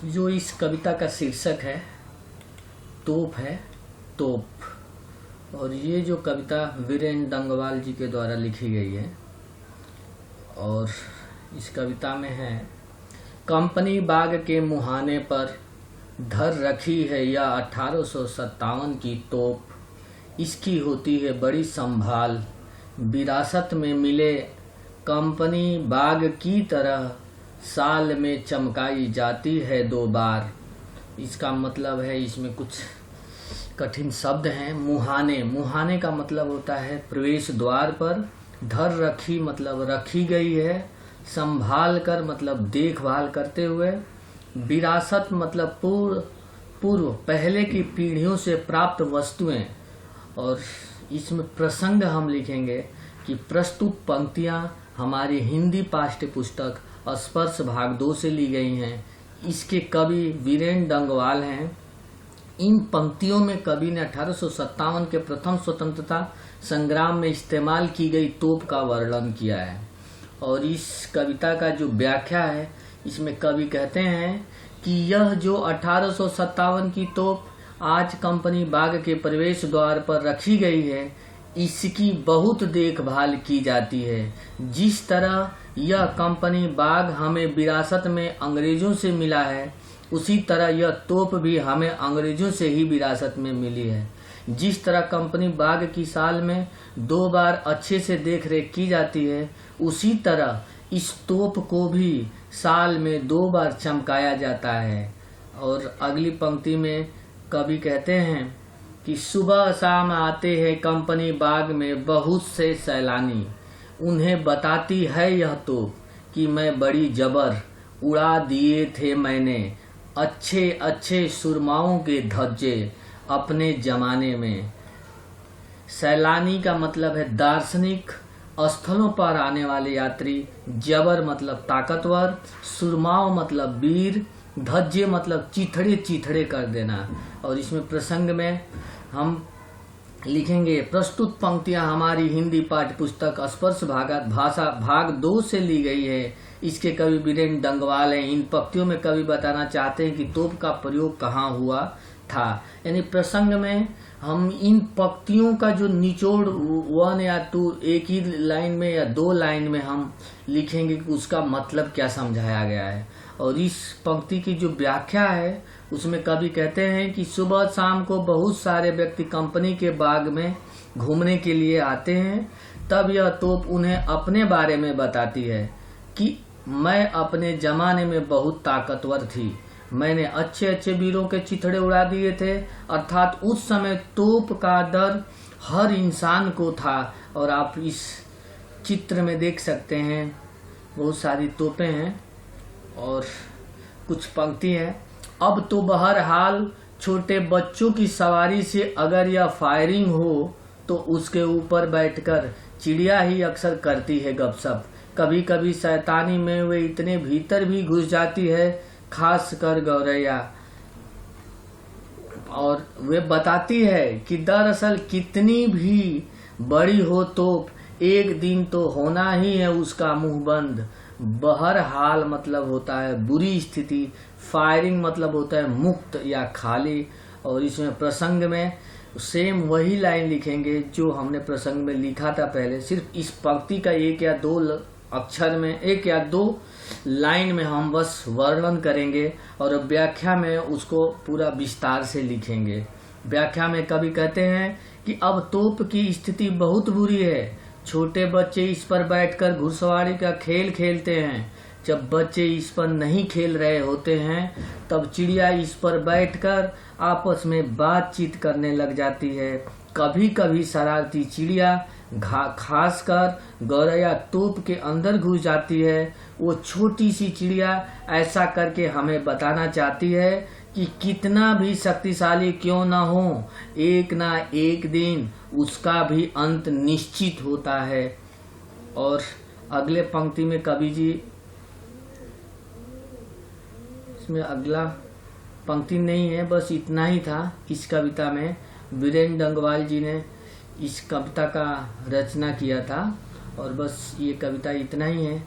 जो इस कविता का शीर्षक है तोप है तोप, और ये जो कविता वीरेंद्र डंगवाल जी के द्वारा लिखी गई है। और इस कविता में है, कंपनी बाग के मुहाने पर धर रखी है यह 1857 की तोप, इसकी होती है बड़ी संभाल, विरासत में मिले कंपनी बाग की तरह साल में चमकाई जाती है 2 बार। इसका मतलब है, इसमें कुछ कठिन शब्द हैं। मुहाने का मतलब होता है प्रवेश द्वार पर, धर रखी मतलब रखी गई है, संभाल कर मतलब देखभाल करते हुए, विरासत मतलब पूर्व पहले की पीढ़ियों से प्राप्त वस्तुएं। और इसमें प्रसंग हम लिखेंगे कि प्रस्तुत पंक्तियां हमारी हिंदी पाठ्य पुस्तक स्पर्श भाग 2 से ली गई हैं। इसके कवि वीरेंद्र डंगवाल हैं। इन पंक्तियों में कवि ने 1857 के प्रथम स्वतंत्रता संग्राम में इस्तेमाल की गई तोप का वर्णन किया है। और इस कविता का जो व्याख्या है, इसमें कवि कहते हैं कि यह जो 1857 की तोप आज कंपनी बाग के प्रवेश द्वार पर रखी गई है, इसकी बहुत देखभाल की जाती है। जिस तरह यह कंपनी बाग हमें विरासत में अंग्रेजों से मिला है, उसी तरह यह तोप भी हमें अंग्रेजों से ही विरासत में मिली है। जिस तरह कंपनी बाग की साल में 2 बार अच्छे से देखरेख की जाती है, उसी तरह इस तोप को भी साल में 2 बार चमकाया जाता है। और अगली पंक्ति में कवि कहते हैं कि सुबह शाम आते हैं कंपनी बाग में बहुत से सैलानी, उन्हें बताती है यह तोप कि मैं बड़ी जबर उड़ा दिए थे मैंने अच्छे अच्छे सुरमाओं के धज्जे अपने जमाने में। सैलानी का मतलब है दार्शनिक स्थलों पर आने वाले यात्री, जबर मतलब ताकतवर, सुरमाओं मतलब वीर, धज्जे मतलब चिथड़े कर देना। और इसमें प्रसंग में हम लिखेंगे, प्रस्तुत पंक्तियां हमारी हिंदी पाठ्य पुस्तक स्पर्श भाषा भाग 2 से ली गई है। इसके कवि वीरेंद्र डंगवाल हैं। इन पंक्तियों में कवि बताना चाहते हैं कि तोप का प्रयोग कहाँ हुआ था। यानी प्रसंग में हम इन पंक्तियों का जो निचोड़ 1 या 2 एक ही लाइन में या 2 लाइन में हम लिखेंगे कि उसका मतलब क्या समझाया गया है। और इस पंक्ति की जो व्याख्या है, उसमें कवि कहते हैं कि सुबह शाम को बहुत सारे व्यक्ति कंपनी के बाग में घूमने के लिए आते हैं, तब यह तोप उन्हें अपने बारे में बताती है कि मैं अपने जमाने में बहुत ताकतवर थी, मैंने अच्छे अच्छे वीरों के चिथड़े उड़ा दिए थे। अर्थात उस समय तोप का डर हर इंसान को था। और आप इस चित्र में देख सकते हैं बहुत सारी तोपें हैं और कुछ पंक्ति हैं। अब तो बहरहाल छोटे बच्चों की सवारी से अगर यह फायरिंग हो तो उसके ऊपर बैठकर चिड़िया ही अक्सर करती है गपशप। कभी कभी शैतानी में वे इतने भीतर भी घुस जाती है, खास कर गौरैया। और वे बताती है कि दरअसल कितनी भी बड़ी हो तोप, एक दिन तो होना ही है उसका मुंह बंद। बहरहाल मतलब होता है बुरी स्थिति, फायरिंग मतलब होता है मुक्त या खाली। और इसमें प्रसंग में सेम वही लाइन लिखेंगे जो हमने प्रसंग में लिखा था पहले, सिर्फ इस पंक्ति का 1 या 2 अक्षर में, 1 या 2 लाइन में हम बस वर्णन करेंगे और व्याख्या में उसको पूरा विस्तार से लिखेंगे। व्याख्या में कवि कहते हैं कि अब तोप की स्थिति बहुत बुरी है। छोटे बच्चे इस पर बैठकर घुड़सवारी का खेल खेलते हैं। जब बच्चे इस पर नहीं खेल रहे होते हैं, तब चिड़िया इस पर बैठकर आपस में बातचीत करने लग जाती है। कभी कभी शरारती चिड़िया, खासकर गौरैया, तोप के अंदर घुस जाती है। वो छोटी सी चिड़िया ऐसा करके हमें बताना चाहती है कि कितना भी शक्तिशाली क्यों न हो, एक ना एक दिन उसका भी अंत निश्चित होता है। और अगले पंक्ति में कवि जी, इसमें अगला पंक्ति नहीं है, बस इतना ही था इस कविता में। वीरेंद्र डंगवाल जी ने इस कविता का रचना किया था और बस ये कविता इतना ही है।